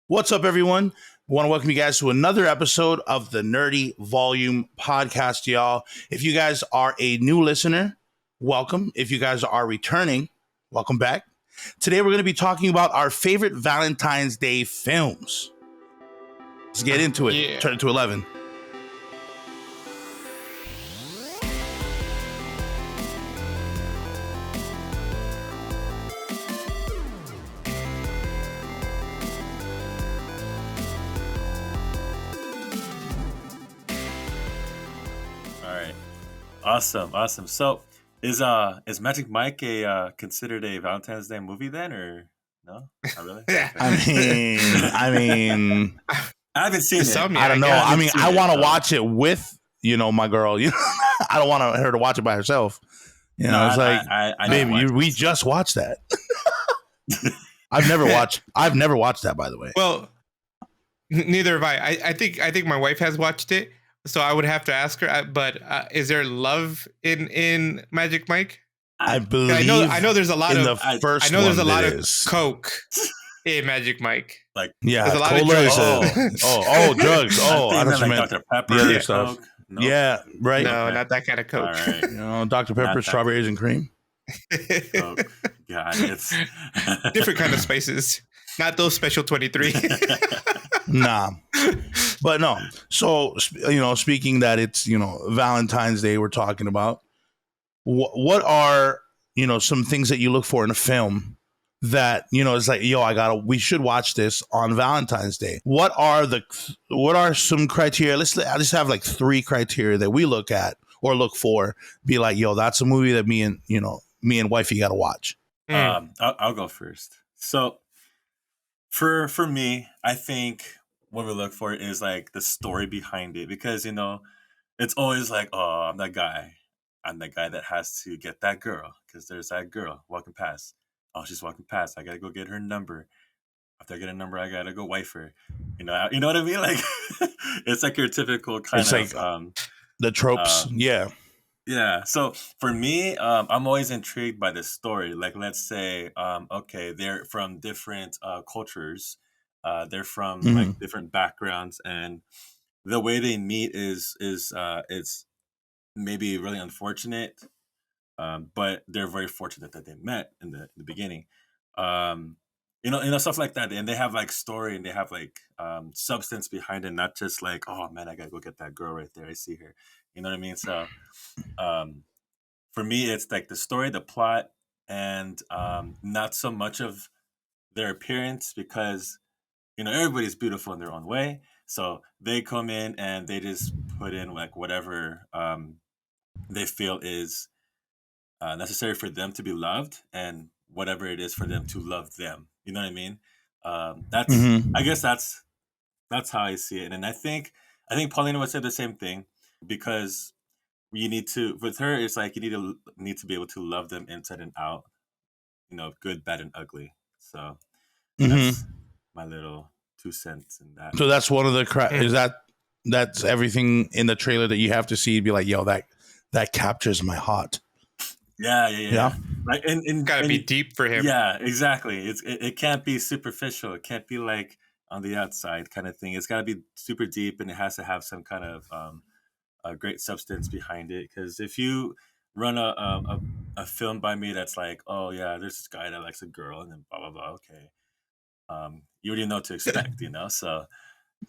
What's up, everyone? I want to welcome you guys to another episode of the Nerdy Volume Podcast, y'all. If you guys are a new listener, welcome. If you guys are returning, welcome back. Today, we're going to be talking about our favorite Valentine's Day films. Let's get into it. Yeah. Turn it to 11. Awesome. So, is Magic Mike considered a Valentine's Day movie then, or no? Not really. I mean, I haven't seen it. I don't know. I want to watch it with my girl. I don't want her to watch it by herself. It's like, baby, we just watched that. I've never watched that, by the way. Well, neither have I. I think my wife has watched it. So I would have to ask her, but is there love in Magic Mike? I believe. I know there's a lot of. First I know there's a lot of coke in Magic Mike. There's a lot of drugs. Drugs. I don't like meant Dr. Pepper, the other stuff. No? Yeah, right. No, not that kind of coke. All right. Dr. Pepper, strawberries and cream. Coke. God, it's different kind of spices. Not those special 23. Nah. But no. So, speaking that it's, Valentine's Day we're talking about, what are, some things that you look for in a film that, it's like, we should watch this on Valentine's Day. What are some criteria? Let's have like 3 criteria that we look at or look for. Be like, that's a movie that me and wifey got to watch. I'll go first. So for me, I think what we look for is like the story behind it, because it's always like, oh, I'm that guy that has to get that girl because there's that girl walking past. Oh, she's walking past. I gotta go get her number. After I get a number, I gotta go wife her. You know what I mean? Like it's like your typical kind of like, the tropes. Yeah. So for me, I'm always intrigued by this story. Like, let's say, okay, they're from different cultures. They're from like different backgrounds, and the way they meet is it's maybe really unfortunate, but they're very fortunate that they met in the beginning. Stuff like that, and they have like story, and they have like substance behind it, not just like, oh man, I gotta go get that girl right there. I see her. You know what I mean? So, for me, it's like the story, the plot, and not so much of their appearance, because everybody's beautiful in their own way. So they come in and they just put in like whatever they feel is necessary for them to be loved, and whatever it is for them to love them. You know what I mean? I guess that's how I see it. And I think Paulina would say the same thing, because you need to, with her, it's like you need to be able to love them inside and out, good, bad, and ugly. So that's my little 2 cents in that. So that's one of the that's everything in the trailer that you have to see. Be like, that captures my heart. Yeah. Right, and gotta be deep for him. Yeah, exactly. It can't be superficial. It can't be like on the outside kind of thing. It's got to be super deep, and it has to have some kind of a great substance behind it. Because if you run a film by me that's like, oh yeah, there's this guy that likes a girl, and then blah blah blah. Okay, you already know what to expect, So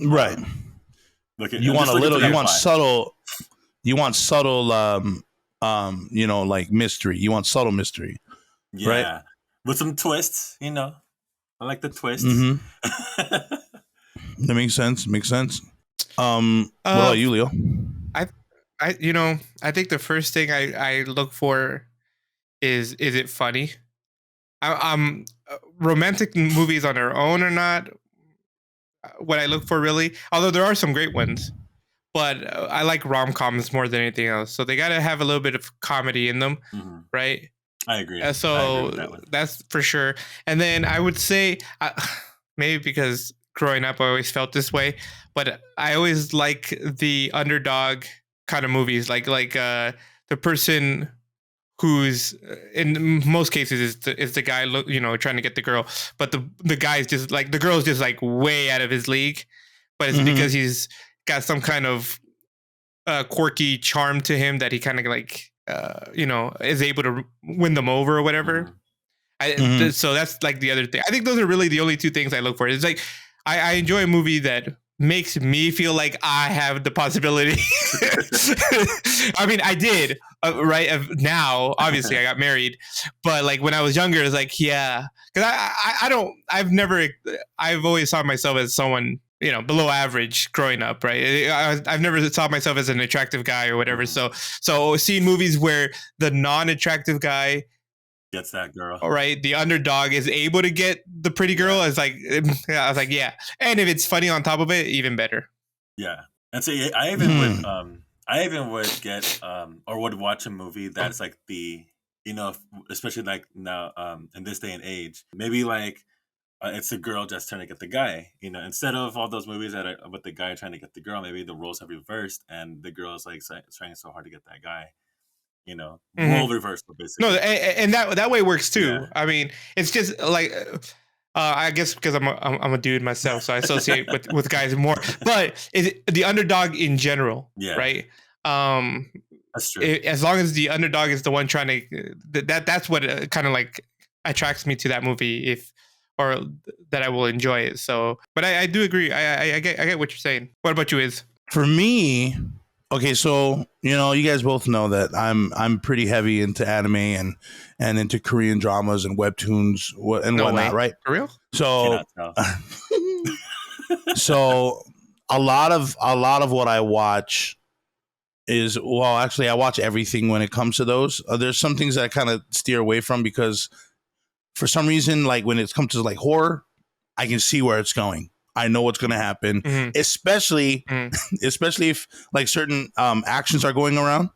right. You want subtle like mystery. You want subtle mystery. Yeah, right? With some twists. I like the twists. That makes sense. What about you, Leo? I think the first thing I look for is it funny? Romantic movies on their own are not what I look for, really. Although there are some great ones, but I like rom-coms more than anything else. So they got to have a little bit of comedy in them, right? I agree. So that's for sure. And then I would say, maybe because growing up I always felt this way, but I always like the underdog kind of movies, like the person who's in most cases is the guy trying to get the girl, but the guy's just like the girl's just like way out of his league, but it's because he's got some kind of quirky charm to him that he kind of like is able to win them over or whatever. So that's like the other thing. I think those are really the only two things I look for. It's like I enjoy a movie that makes me feel like I have the possibility. I mean, I did, right? Now, obviously, I got married, but like when I was younger, it's like, yeah, because I've always thought myself as someone, below average growing up, right? I've never thought myself as an attractive guy or whatever. So seeing movies where the non-attractive guy gets that girl, all right, the underdog is able to get the pretty girl, is like, I was like, yeah, and if it's funny on top of it, even better. Yeah, and so I even would get or would watch a movie that's like especially like now in this day and age, maybe like it's the girl just trying to get the guy, instead of all those movies that are with the guy trying to get the girl, maybe the roles have reversed and the girl is like trying so hard to get that guy. Role reversal, basically. No, and that way works too. Yeah. I mean, it's just like I guess because I'm a dude myself, so I associate with guys more. But the underdog in general, right? That's true. As long as the underdog is the one trying to, that's what kind of like attracts me to that movie, or that I will enjoy it. So, but I do agree. I get what you're saying. What about you, Iz? For me, okay, so you guys both know that I'm pretty heavy into anime and into Korean dramas and webtoons and whatnot, right? For real? So, so a lot of what I watch is, well, actually, I watch everything when it comes to those. There's some things that I kind of steer away from because for some reason, like when it comes to like horror, I can see where it's going. I know what's going to happen, especially if like certain actions are going around.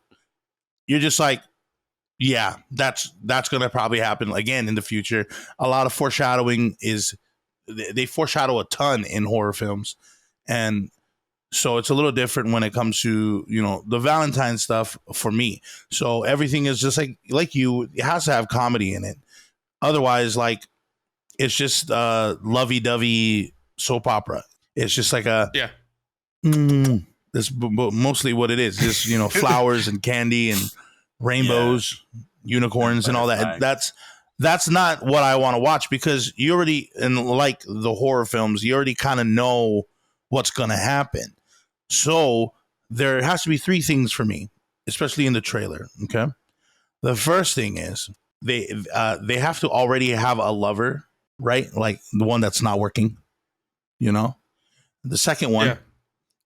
You're just like, yeah, that's going to probably happen again in the future. A lot of foreshadowing they foreshadow a ton in horror films. And so it's a little different when it comes to, the Valentine stuff for me. So everything is just like you, it has to have comedy in it. Otherwise, like, it's just lovey-dovey soap opera. It's just like that's mostly what it is. Just flowers and candy and rainbows, unicorns, and all that. That's not what I want to watch because you already, and like the horror films, you already kind of know what's going to happen. So there has to be three things for me, especially in the trailer. Okay, the first thing is they have to already have a lover. Right? Like the one that's not working, The second one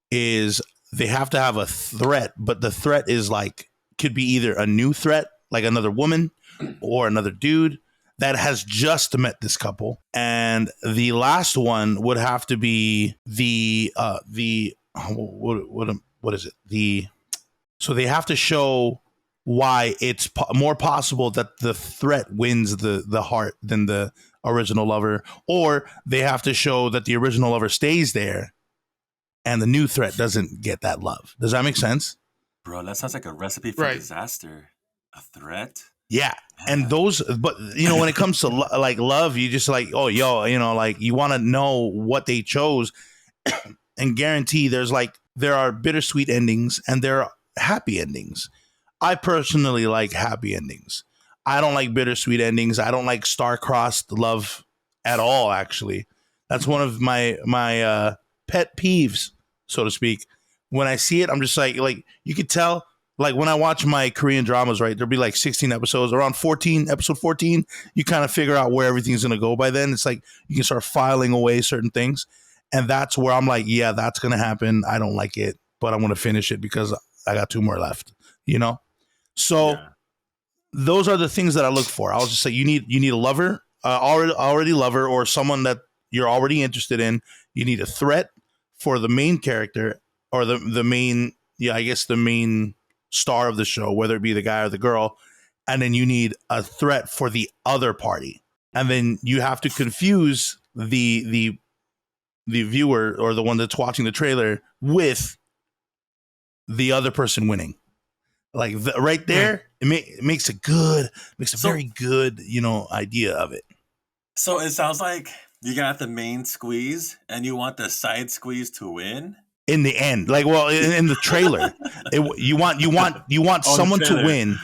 is they have to have a threat, but the threat is like, could be either a new threat, like another woman or another dude that has just met this couple. And the last one would have to be what is it? So they have to show why it's more possible that the threat wins the heart than the original lover, or they have to show that the original lover stays there and the new threat doesn't get that love. Does that make sense? Bro, that sounds like a recipe for disaster. A threat? Yeah. And those, but when it comes to like love, you just like, oh, like you want to know what they chose and guarantee there are bittersweet endings and there are happy endings. I personally like happy endings. I don't like bittersweet endings. I don't like star-crossed love at all, actually. That's one of my pet peeves, so to speak. When I see it, I'm just like you could tell, like when I watch my Korean dramas, right, there'll be like 16 episodes. Around episode 14, you kind of figure out where everything's going to go by then. It's like you can start filing away certain things. And that's where I'm like, yeah, that's going to happen. I don't like it, but I'm going to finish it because I got 2 more left, So... Yeah. Those are the things that I look for. I was just say you need a lover, already lover, or someone that you're already interested in. You need a threat for the main character or the main, I guess the main star of the show, whether it be the guy or the girl, and then you need a threat for the other party, and then you have to confuse the viewer or the one that's watching the trailer with the other person winning. Like right there, it makes a very good, idea of it. So it sounds like you got the main squeeze and you want the side squeeze to win. In the end, like, well, in the trailer, you want someone to win.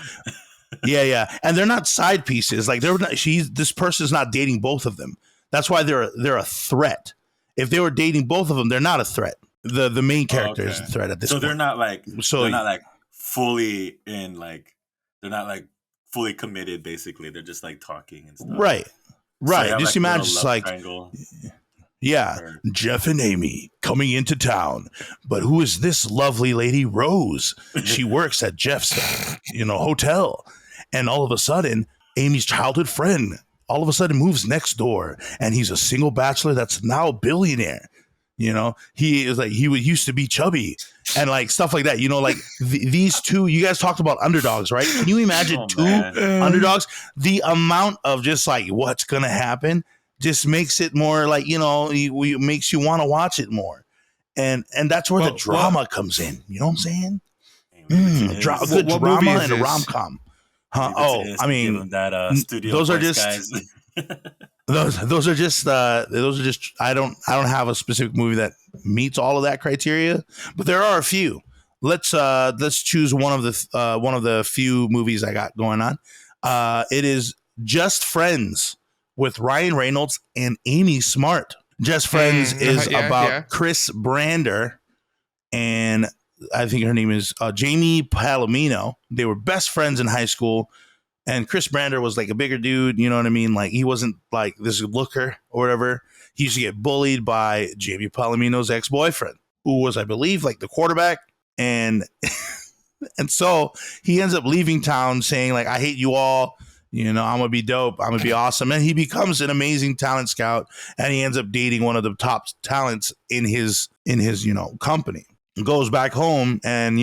Yeah, and they're not side pieces. Like this person's not dating both of them. That's why they're a threat. If they were dating both of them, they're not a threat. The main character is a threat at this point. So they're not like fully in, like, they're not like fully committed. Basically, they're just like talking and stuff. Right. So just imagine, just like, Jeff and Amy coming into town, but who is this lovely lady, Rose? She works at Jeff's, hotel, and all of a sudden, Amy's childhood friend all of a sudden moves next door, and he's a single bachelor that's now a billionaire. He is like, he used to be chubby, and like stuff like that. Like these two, you guys talked about underdogs, right? Can you imagine underdogs? The amount of just like what's gonna happen just makes it more like, makes you want to watch it more, and that's where the drama comes in. You know what I'm saying? Good drama and a rom-com. I mean, those are just guys. those are just I don't have a specific movie that meets all of that criteria, but there are a few. Let's choose one of the few movies I got going on. It is Just Friends with Ryan Reynolds and Amy Smart. Just Friends is about Chris Brander and I think her name is Jamie Palomino. They were best friends in high school. And Chris Brander was like a bigger dude, you know what I mean? Like he wasn't like this looker or whatever. He used to get bullied by Jamie Palomino's ex-boyfriend, who was, I believe, like the quarterback. And and so he ends up leaving town saying, like, I hate you all. I'm gonna be dope. I'm gonna be awesome. And he becomes an amazing talent scout, and he ends up dating one of the top talents in his company. Goes back home, and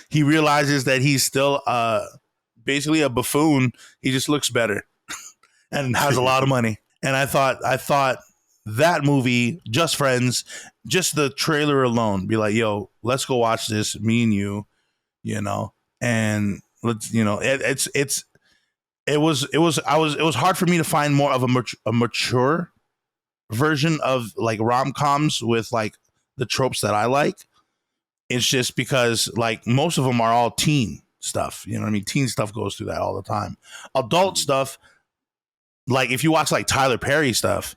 he realizes that he's still basically a buffoon. He just looks better and has a lot of money. And I thought that movie, Just Friends, just the trailer alone, be like, yo, let's go watch this, me and you, and let's, it was hard for me to find more of a mature version of like rom-coms with like the tropes that I like. It's just because like most of them are all teen stuff. You know what I mean? Teen stuff goes through that all the time. Adult stuff, like if you watch like Tyler Perry stuff,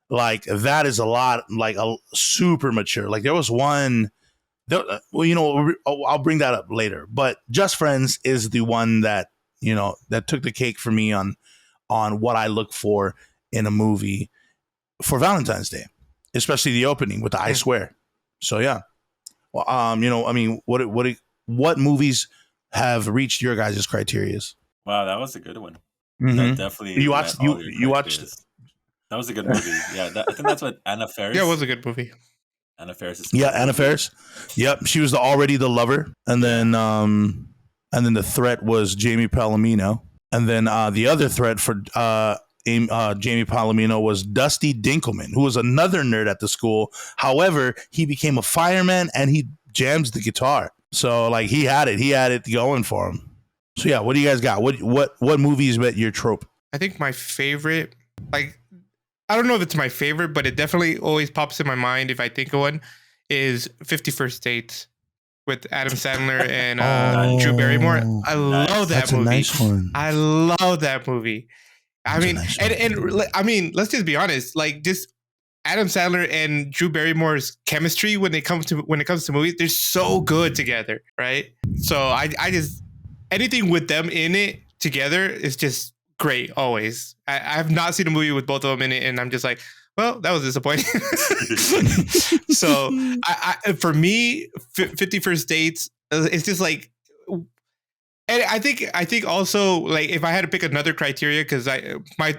like that is a lot, like a super mature. Like there was one, I'll bring that up later. But Just Friends is the one that, that took the cake for me on what I look for in a movie for Valentine's Day, especially the opening with the I Swear. So yeah. Well, I mean, what movies have reached your guys' criterias? Wow, that was a good one. Mm-hmm. That definitely. You watched That was a good movie. Yeah, I think that's what Anna Faris. Yeah, it was a good movie. Anna Faris. Anna Faris. Yep, she was already the lover, and then the threat was Jamie Palomino, and then the other threat for Jamie Palomino was Dusty Dinkelman, who was another nerd at the school. However, he became a fireman and he jams the guitar. So like he had it going for him. So yeah, what do you guys got? What movies met your trope? I think my favorite, like, I don't know if it's my favorite, but it definitely always pops in my mind if I think of one, is 50 First Dates with Adam Sandler and Drew Barrymore. I love that movie. That's a nice one. I love that movie. I mean, I mean, let's just be honest. Like, just Adam Sandler and Drew Barrymore's chemistry when it comes to movies, they're so good together, right? So I just anything with them in it together is just great. Always. I have not seen a movie with both of them in it, and I'm just like, well, that was disappointing. So I for me, 50 First Dates, it's just like. And I think also, like, if I had to pick another criteria, because my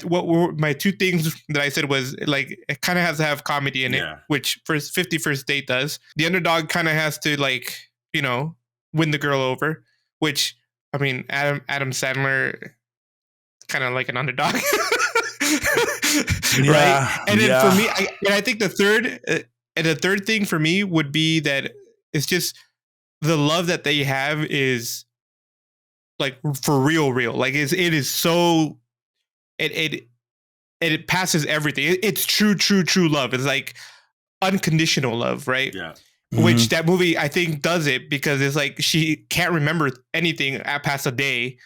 two things that I said was like it kind of has to have comedy in it, which 50 First Date does. The underdog kind of has to, like, win the girl over, which, I mean, Adam Sandler kind of like an underdog, right? And then for me, I think the third thing for me would be that it's just the love that they have is like for real. Like it is so it passes everything. It's true love. It's like unconditional love, right? Yeah. Which that movie I think does it because it's like she can't remember anything past a day,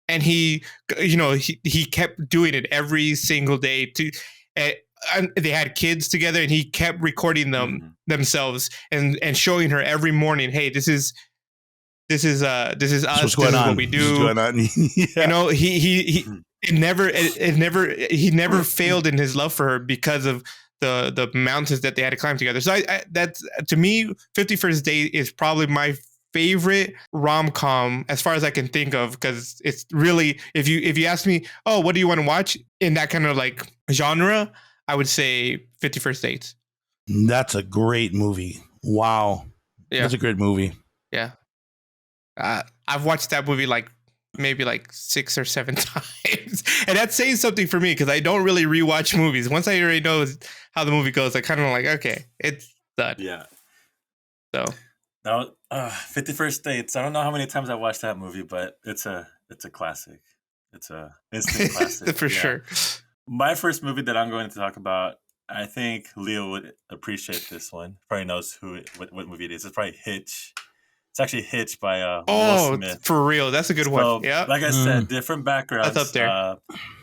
and he, you know, he kept doing it every single day to. And they had kids together, and he kept recording them themselves and showing her every morning, hey, this is us, this is what we do. Going on. Yeah. You know, he he never failed in his love for her because of the mountains that they had to climb together. So I that's, to me, 51st Date is probably my favorite rom-com as far as I can think of, because it's really, if you ask me, oh, what do you want to watch in that kind of like genre, I would say 51st Dates. That's a great movie. Wow. Yeah. That's a great movie. Yeah. I've watched that movie like maybe like 6 or 7 times, and that's saying something for me because I don't really rewatch movies. Once I already know how the movie goes, I kind of like, okay, it's done. Yeah. So Now, 51st Dates. I don't know how many times I watched that movie, but it's a classic. It's a instant classic for sure. My first movie that I'm going to talk about, I think Leo would appreciate this one. Probably knows what movie it is. It's probably Hitch. It's actually Hitch by Will Smith. For real, that's a good one. Yeah, like I said, different backgrounds. That's up there.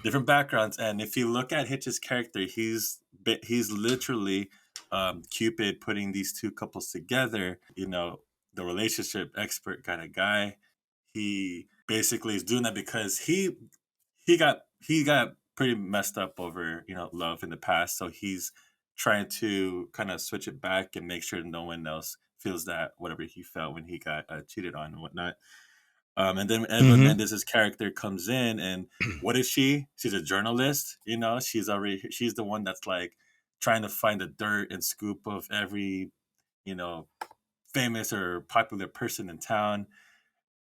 Different backgrounds, and if you look at Hitch's character, he's literally Cupid putting these two couples together. You know, the relationship expert kind of guy. He basically is doing that because he got pretty messed up over, you know, love in the past, so he's trying to kind of switch it back and make sure no one else feels that whatever he felt when he got cheated on and whatnot. And then Eva Mendes' character comes in, and what is she? She's a journalist. You know, she's the one that's like trying to find the dirt and scoop of every, you know, famous or popular person in town.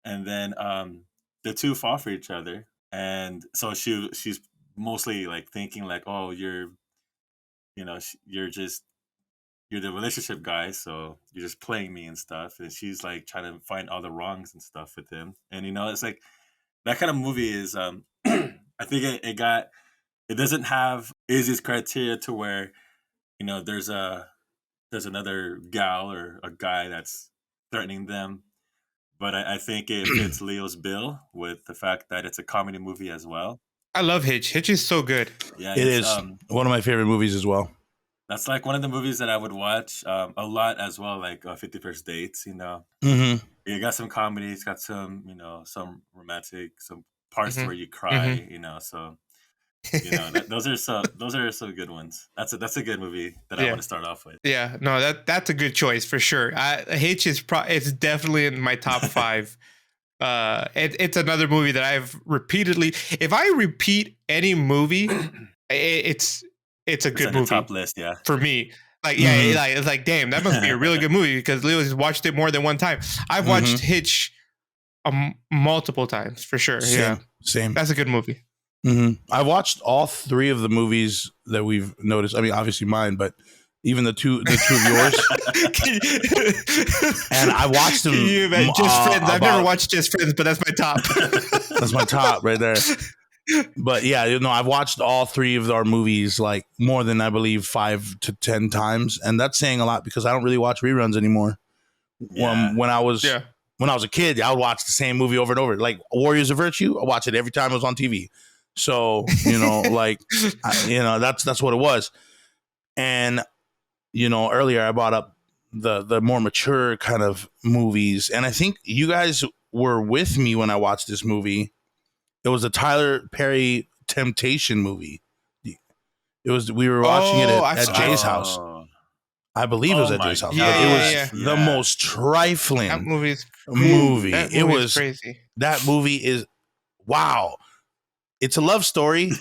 And then the two fall for each other, and so she's mostly like thinking like, oh, you're the relationship guy, so you're just playing me and stuff. And she's like trying to find all the wrongs and stuff with him. And, you know, it's like that kind of movie is, I think it doesn't have Izzy's criteria to where, you know, there's another gal or a guy that's threatening them. But I think it fits Leo's bill with the fact that it's a comedy movie as well. I love Hitch. Hitch is so good. Yeah, it is one of my favorite movies as well. That's like one of the movies that I would watch a lot as well, like 51st Dates, you know. You got some comedy, it's got some, you know, some romantic, some parts where you cry, you know, so, you know, those are some good ones. That's a good movie that I want to start off with. Yeah, no, that's a good choice for sure. Hitch is it's definitely in my top 5. It's another movie that I've repeatedly, if I repeat any movie, it's a good movie. Top list, yeah. For me, like, like it's like, damn, that must be a really good movie because Leo has watched it more than one time. I've watched Hitch multiple times for sure. Same. That's a good movie. I watched all 3 of the movies that we've noticed. I mean, obviously mine, but even the two of yours. And I watched them. Just Friends. I've never watched Just Friends, but that's my top. That's my top right there. But yeah, you know, I've watched all 3 of our movies like more than, I believe, 5 to 10 times, and that's saying a lot because I don't really watch reruns anymore. When I was a kid, I would watch the same movie over and over. Like Warriors of Virtue, I watch it every time it was on TV. So, you know, like, you know, that's what it was. And, you know, earlier I brought up the more mature kind of movies, and I think you guys were with me when I watched this movie. It was a Tyler Perry Temptation movie. We were watching it at Jay's house. I believe it was at Jay's house. Yeah, it was the most trifling movie. It was crazy. That movie is, wow. It's a love story,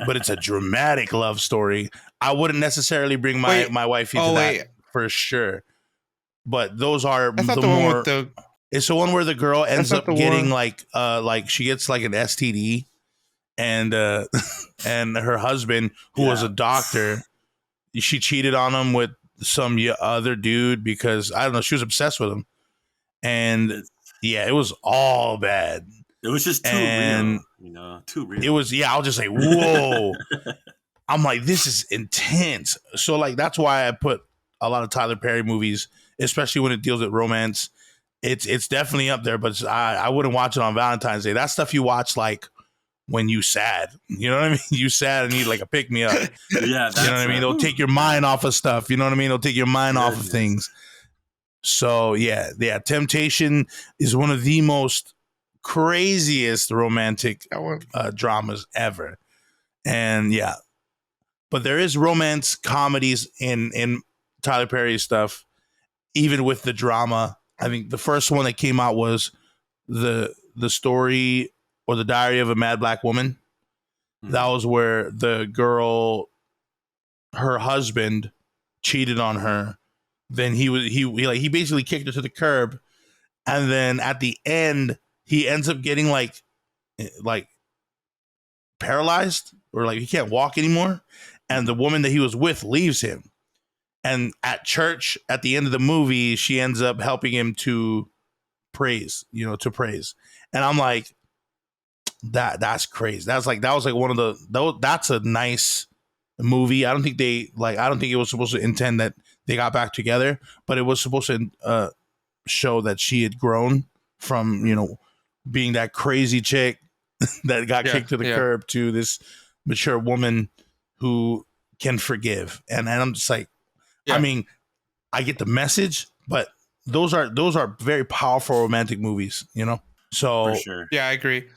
but it's a dramatic love story. I wouldn't necessarily bring my wifey to that for sure. But those are the more. It's the one where the girl ends up getting like she gets like an STD, and her husband, who was a doctor, she cheated on him with some other dude because, I don't know, she was obsessed with him, and yeah, it was all bad. It was just too And real, too real. it was, I was just like, whoa. I'm like, this is intense. So like that's why I put a lot of Tyler Perry movies, especially when it deals with romance. It's definitely up there, but I wouldn't watch it on Valentine's Day. That's stuff you watch like when you sad. You know what I mean? You sad and need like a pick me up. Yeah, You know what I mean? It'll take your mind off of stuff. You know what I mean? It'll take your mind off of things. So yeah. Temptation is one of the most craziest romantic dramas ever. And yeah, but there is romance comedies in Tyler Perry's stuff, even with the drama. I think the first one that came out was the story or the Diary of a Mad Black Woman. Mm-hmm. That was where the girl, her husband, cheated on her. Then he basically kicked her to the curb, and then at the end he ends up getting like paralyzed, or like he can't walk anymore. And the woman that he was with leaves him. And at church, at the end of the movie, she ends up helping him to praise. And I'm like, that's crazy. That was like one of the, that's a nice movie. I don't think it was supposed to intend that they got back together, but it was supposed to show that she had grown from, being that crazy chick that got kicked to the curb to this mature woman who can forgive. And I'm just like, I mean, I get the message, but those are very powerful romantic movies, So for sure. Yeah, I agree.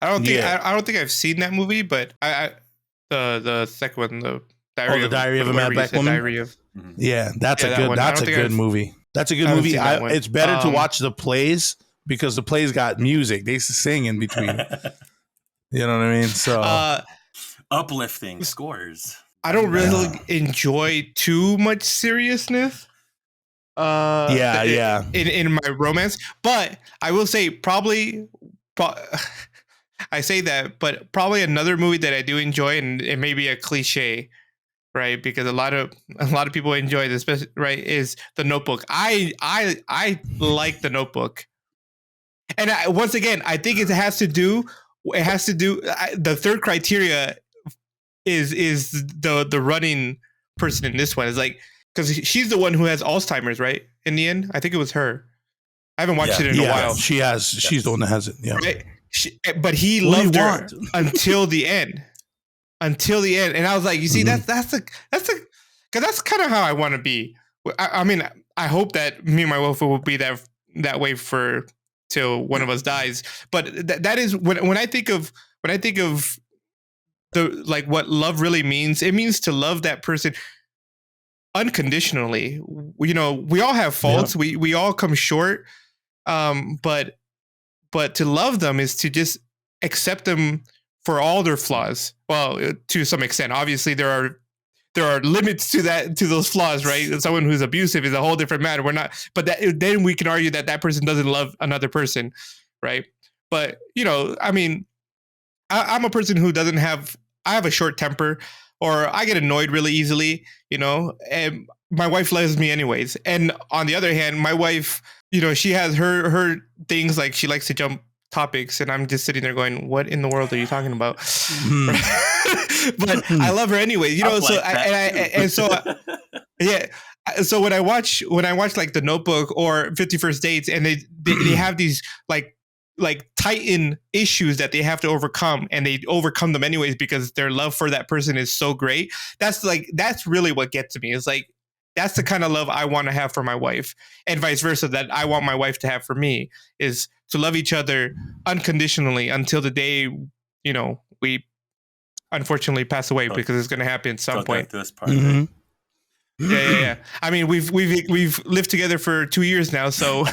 I don't think I've seen that movie, but I the second one, the Diary of a Mad Black Woman. Yeah, that's a good movie. That's a good movie. It's better to watch the plays because the plays got music. They sing in between. You know what I mean? So uplifting scores. I don't really enjoy too much seriousness. In my romance, but I will say probably I say that, but probably another movie that I do enjoy, and it may be a cliche, right? Because a lot of people enjoy this, right? Is The Notebook. I like The Notebook, and once again, I think it has to do. The third criteria is the running person in this one is like, because she's the one who has Alzheimer's, right? In the end, I think it was her. I haven't watched it in a while. She has. She's the one that has it. Yeah. Right? But he loved her until the end. Until the end, and I was like, you see, that's because that's kind of how I want to be. I mean, I hope that me and my wife will be that way for till one of us dies. But that is when I think of the like what love really means. It means to love that person unconditionally. We all have faults. Yeah. We all come short. But to love them is to just accept them for all their flaws. Well, to some extent, obviously there are limits to those flaws, right? Someone who's abusive is a whole different matter. We're not, but then we can argue that person doesn't love another person, right? But I mean, I'm a person who I have a short temper, or I get annoyed really easily, and my wife loves me anyways. And on the other hand, my wife, she has her things, like she likes to jump topics, and I'm just sitting there going, what in the world are you talking about? But I love her anyway, so when I watch like The Notebook or 50 First Dates, and they have these like titan issues that they have to overcome, and they overcome them anyways because their love for that person is so great. That's really what gets to me. It's like, that's the kind of love I want to have for my wife, and vice versa, that I want my wife to have for me, is to love each other unconditionally until the day, we unfortunately pass away, because it's going to happen at some point. This part, right? Yeah. I mean, we've lived together for 2 years now, so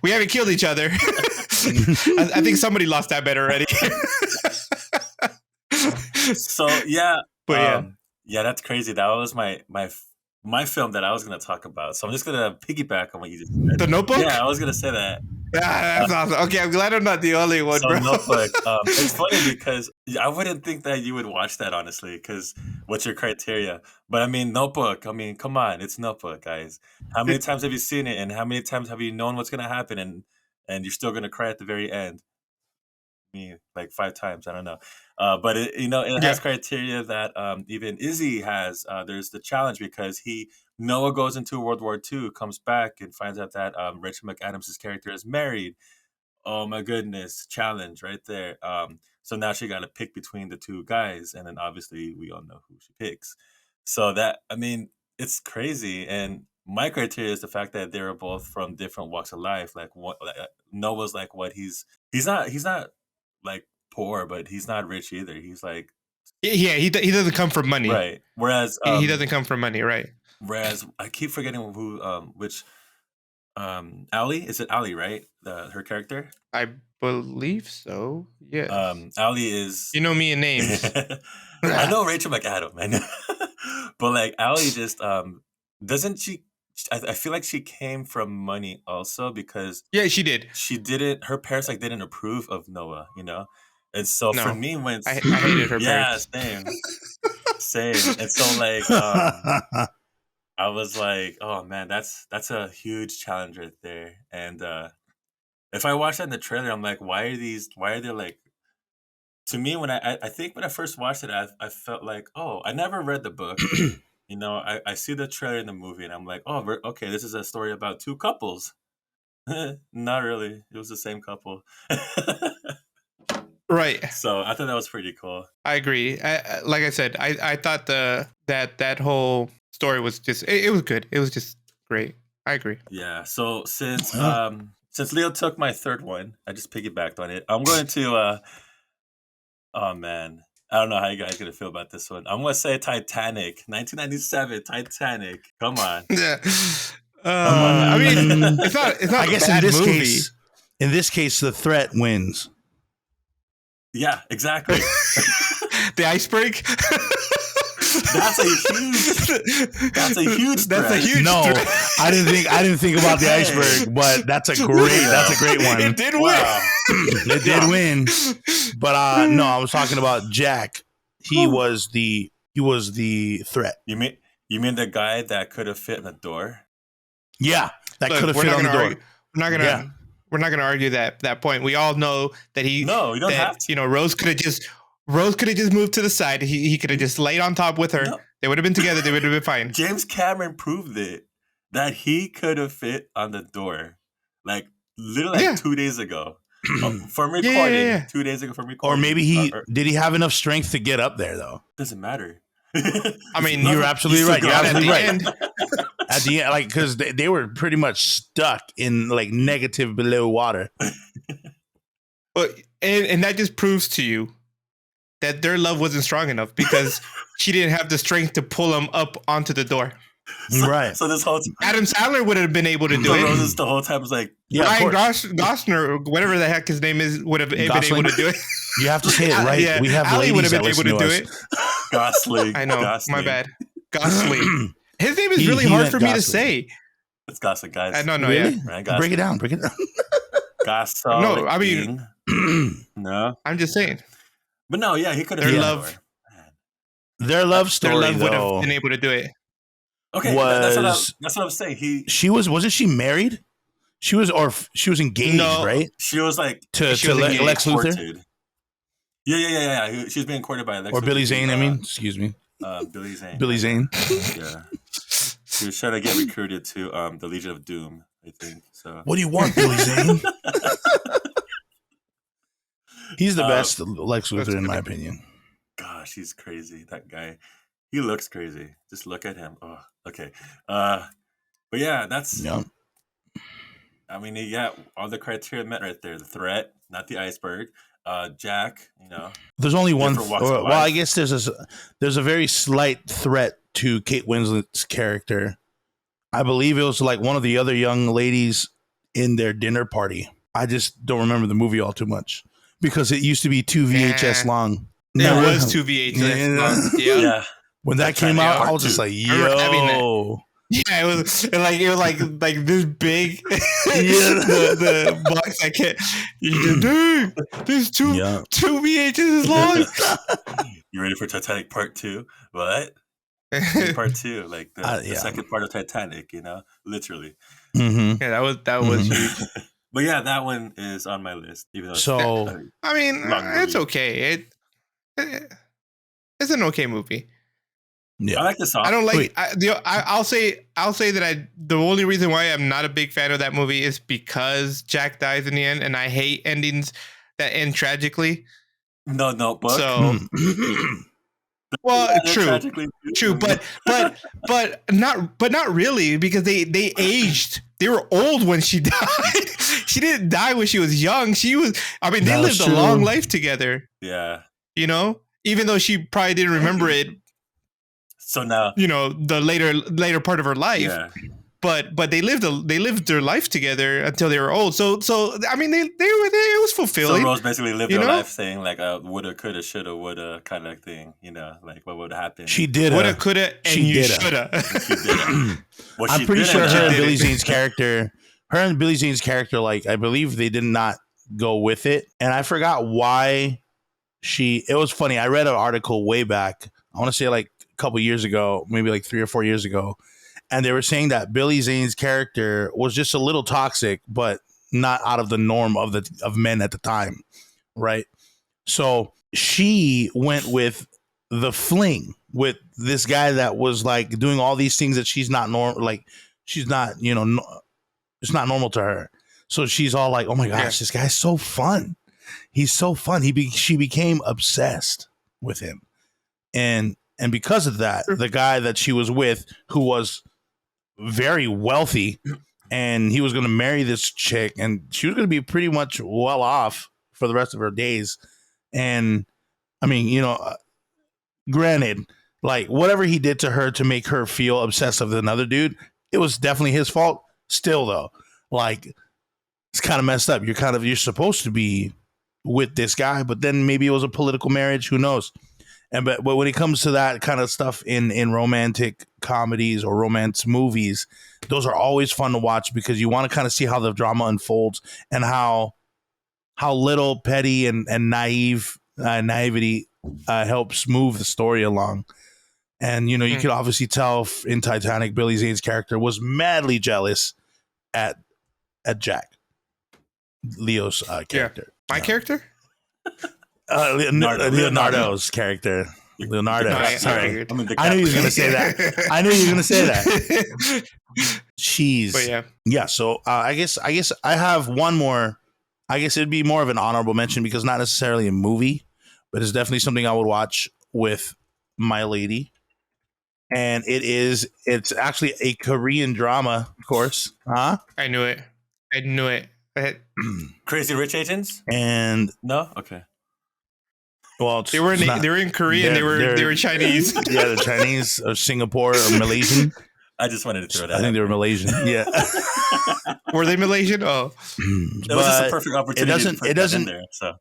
we haven't killed each other. I think somebody lost that bet already. So yeah, but that's crazy. That was my film that I was going to talk about. So I'm just going to piggyback on what you just said. The Notebook? Yeah, I was going to say that. That's awesome. Okay, I'm glad I'm not the only one, bro. Notebook. It's funny because I wouldn't think that you would watch that, honestly, because what's your criteria? But I mean, Notebook. I mean, come on, it's Notebook, guys. How many times have you seen it, and how many times have you known what's going to happen, and you're still going to cry at the very end? me like 5 times. I don't know. But it, it has criteria that even Izzy has. There's the challenge because Noah goes into World War II, comes back and finds out that Rachel McAdams' character is married. Oh my goodness, challenge right there. So now she got to pick between the two guys, and then obviously we all know who she picks. So that, I mean, it's crazy. And my criteria is the fact that they were both from different walks of life. Like Noah's like he's not like poor, but he's not rich either. He's like he doesn't come from money, right. Whereas he doesn't come from money, right? Whereas I keep forgetting which Allie, is it Allie, right? Her character? I believe so. Yes. Allie is, you know me and names. I know Rachel McAdams, I know. But like Allie just doesn't she I feel like she came from money also because yeah, she did. Her parents like didn't approve of Noah, And so for me when I hated her parents. Same. And so like I was like, oh man, that's a huge challenge right there. And if I watched that in the trailer, I'm like, why are they like, to me, when I think when I first watched it, I felt like, oh, I never read the book. I see the trailer in the movie and I'm like, oh, okay, this is a story about two couples. Not really. It was the same couple. Right. So I thought that was pretty cool. I agree. Like I said, I thought that whole story was just, it was good. It was just great. I agree. Yeah. So since Leo took my third one, I just piggybacked on it. I'm going to oh man, I don't know how you guys are gonna feel about this one. I'm gonna say Titanic, 1997 Titanic. Come on. Yeah. I mean, it's not. I guess in this case, the threat wins. Yeah, exactly. The iceberg. That's a huge. No, threat. I didn't think about the iceberg, but that's a great one. It did win. It did win. But no, I was talking about Jack. He was the threat. You mean the guy that could have fit in the door? Yeah, that could have fit on the door. We're not gonna argue that point. We all know that you don't have to. Rose could have just moved to the side. He could have just laid on top with her. No. They would have been together. They would have been fine. James Cameron proved it that he could have fit on the door, like literally 2 days ago from recording. Yeah. 2 days ago from recording. Or maybe did he have enough strength to get up there though? Doesn't matter. I mean, you're absolutely right. You're absolutely right. At the end, like, because they were pretty much stuck in like negative below water. And that just proves to you that their love wasn't strong enough because she didn't have the strength to pull him up onto the door. Right. So this whole time, Adam Sandler would have been able to do it. Roses the whole time was like, Ryan Gosner, whatever the heck his name is, would have been able to do it. You have to say it right. Yeah. We have Ali ladies would have that been able to do it. Gosling. I know. Gosling. My bad. Gosling. His name is really hard for me to say. It's Gosling, guys. I don't know. Really? Yeah. Right, break it down. Gosling. No, I mean, no. I'm just saying. But no, yeah, he could have. Their love story, would have been able to do it. Okay, that's what I'm saying. Wasn't she married? She was engaged, right? She was like to Lex Luthor. Yeah. She was being courted by Lex or Luthor. Billy Zane. Excuse me. Billy Zane. Billy Zane. Yeah. She was trying to get recruited to the Legion of Doom, I think. So. What do you want, Billy Zane? He's the best Lex Luthor, in my opinion. Gosh, he's crazy. That guy. He looks crazy. Just look at him. Oh, okay. But yeah, that's. Yep. I mean, he got all the criteria met right there. The threat, not the iceberg. Jack, There's only one. Well, I guess there's a very slight threat to Kate Winslet's character. I believe it was like one of the other young ladies in their dinner party. I just don't remember the movie all too much because it used to be 2 VHS long. There was 2 VHS long. Yeah. When that came out, I was just like, yo. Yeah, it was like this big. the box I can't. Dude, there's two VHS long. You ready for Titanic Part 2? What? Part 2, like the second part of Titanic. Literally. Mm-hmm. Yeah, that was huge. But yeah, that one is on my list. Even though So it's I mean, long it's movie. okay. It's an okay movie. yeah, I like the song. I don't Wait. like. I'll say that the only reason why I'm not a big fan of that movie is because Jack dies in the end, and I hate endings that end tragically. No Notebook. So, well, Yeah, true, tragically. but not really, because they aged. They were old when she died. She didn't die when she was young. She was. I mean, they That lived is a long true. life together. Yeah. You know, even though she probably didn't remember it. So now, You know, the later part of her life. yeah. But they lived their life together until they were old. So I mean, they were it was So fulfilling. Rose basically lived You her know? life saying like a woulda, coulda, shoulda, woulda kind of thing. You know, like what would happen. she did Woulda, coulda, and She you did shoulda. She did it. Well, I'm she pretty did sure it her now. and did Billy it. Zane's character, like I believe they did not go with it, and I forgot why it was funny. I read an article way back. I want to say like a couple years ago, maybe like 3 or 4 years ago, and they were saying that Billy Zane's character was just a little toxic, but not out of the norm of men at the time, right? So she went with the fling with this guy that was like doing all these things that she's not normal, like she's not, it's not normal to her. So she's all like, "Oh my gosh, this guy's so fun. He's so fun." She became obsessed with him, and because of that, the guy that she was with, who was very wealthy, and he was going to marry this chick, and she was going to be pretty much well off for the rest of her days. And I mean, granted, like whatever he did to her to make her feel obsessed with another dude, it was definitely his fault. Still, though, like it's kind of messed up. You're supposed to be with this guy, but then maybe it was a political marriage. Who knows? And but when it comes to that kind of stuff in romantic comedies or romance movies, those are always fun to watch because you want to kind of see how the drama unfolds and how little petty and naivety helps move the story along. And you could obviously tell in Titanic, Billy Zane's character was madly jealous at Jack, Leo's character. My character. Leonardo's character. Leonardo. No, I Sorry. figured. I knew you were going to say that. I knew you were going to say that. Jeez. But Yeah. So I guess I have one more. I guess it'd be more of an honorable mention because not necessarily a movie, but it's definitely something I would watch with my lady. And it's actually a Korean drama, of course. Huh? I knew it. Crazy Rich Asians? And No? Okay. well, They were in Korean. They were Chinese. Yeah, they're Chinese or Singapore or Malaysian. I just wanted to throw that I think they were out Malaysian. Yeah. there. Were they Malaysian? Oh, It was just a perfect opportunity to put that in there. So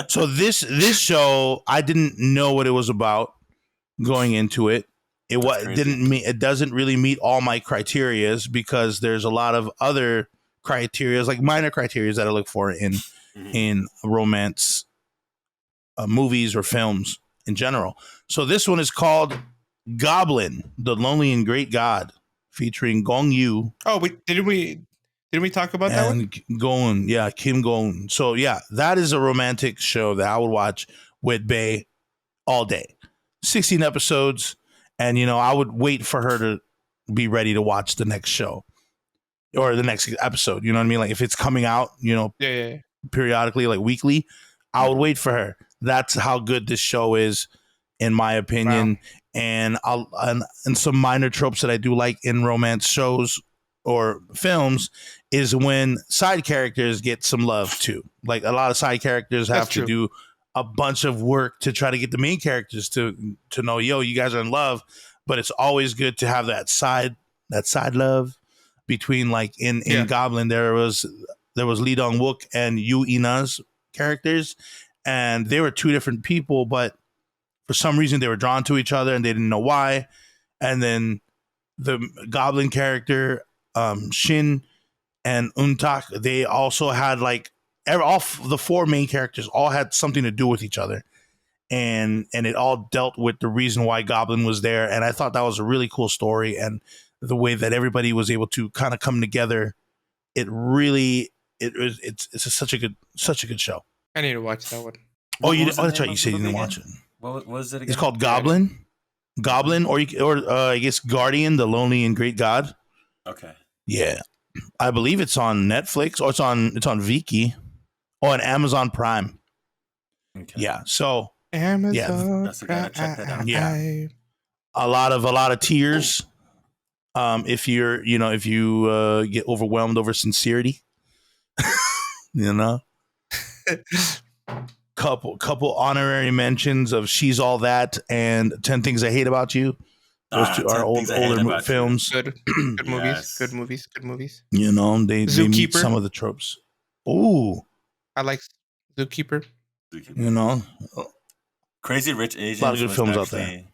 So this show, I didn't know what it was about going into it. It doesn't really meet all my criterias because there's a lot of other criterias, like minor criterias that I look for in romance movies or films in general. So this one is called Goblin, the Lonely and Great God, featuring Gong Yoo. oh, didn't we talk about that one? And Goon, yeah, Kim Goon. So yeah, that is a romantic show that I would watch with Bae all day. 16 episodes, and I would wait for her to be ready to watch the next show or the next episode. You know what I mean? Like if it's coming out, Yeah. periodically, like weekly, I would wait for her. That's how good this show is, in my opinion. Wow. And some minor tropes that I do like in romance shows or films is when side characters get some love too. Like a lot of side characters have to do a bunch of work to try to get the main characters to know, you guys are in love. But it's always good to have that side love between, like in Goblin, there was Lee Dong Wook and Yoo Ina's characters, and they were two different people, but for some reason they were drawn to each other and they didn't know why. And then the Goblin character, Shin and Untak, they also had the four main characters all had something to do with each other, and it all dealt with the reason why Goblin was there. And I thought that was a really cool story, and the way that everybody was able to kind of come together, it really it's such a good show. I need to watch that one. Oh, What was the that's name right. You of said the you didn't movie watch it. again? What was it again? It's called Goblin, or I guess Guardian, the Lonely and Great God. Okay. Yeah, I believe it's on Netflix or it's on Viki or on Amazon Prime. Okay. Yeah, so Amazon. That's gotta check that out. Yeah. a lot of tears. If you get overwhelmed over sincerity, you know, couple honorary mentions of She's All That and 10 Things I Hate About You. Those two are 10 Things I Hate older About You. films. Good movies. Yes. Good movies. Good movies. You know, they meet Zookeeper. some of the tropes. Ooh, I like Zookeeper. you know, Crazy Rich Asians. a lot of good was films out there. actually,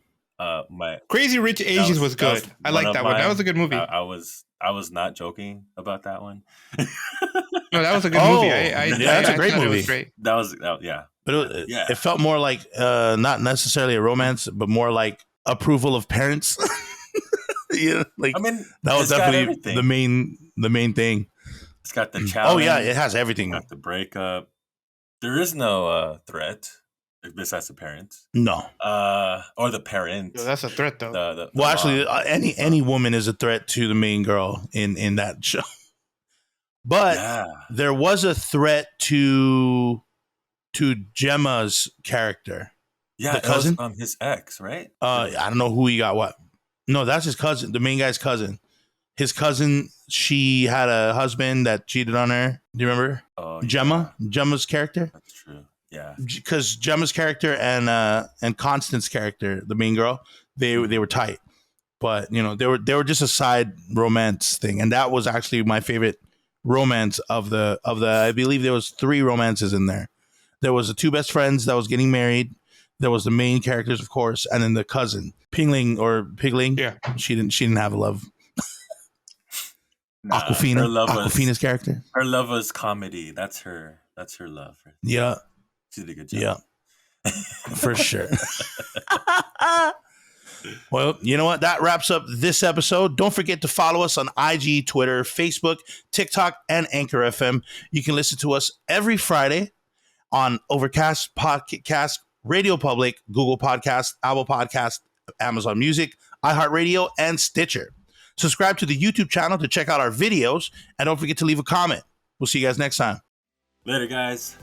my Crazy Rich Asians was good. I like that one. That was a good movie. I was not joking about that one. No, that was a good Oh, movie. that's a great thought it movie. was great. That was yeah. but Yeah. it felt more like not necessarily a romance, but more like approval of parents. Yeah, like I mean, that was it's got definitely everything. the main thing. It's got the Oh challenge. yeah, it has It's everything. got the breakup. There is no threat besides the parents. No. Or the parent. Yo, that's a threat, though. The Well, actually, mom. any woman is a threat to the main girl in that show. But Yeah. there was a threat to Gemma's character. Yeah, the it was, cousin? his ex, right? I don't know who he got. What? No, that's his cousin. The main guy's cousin. His cousin. She had a husband that cheated on her. Do you remember? Oh, Gemma. yeah, Gemma's character. that's true. Yeah. Because Gemma's character and Constance's character, the main girl, they were tight, but you know they were just a side romance thing, and that was actually my favorite romance of the. I believe there was 3 romances in there. There was the 2 best friends that was getting married. There was the main characters, of course, and then the cousin Pigling. Yeah. She didn't have a love. Nah, Aquafina's character. Her love was comedy. That's her love. Yeah, She did a good job. yeah, for sure. Well, you know what? That wraps up this episode. Don't forget to follow us on IG, Twitter, Facebook, TikTok, and Anchor FM. You can listen to us every Friday on Overcast, Podcast, Radio Public, Google Podcast, Apple Podcast, Amazon Music, iHeartRadio, and Stitcher. Subscribe to the YouTube channel to check out our videos, and don't forget to leave a comment. We'll see you guys next time. Later, guys.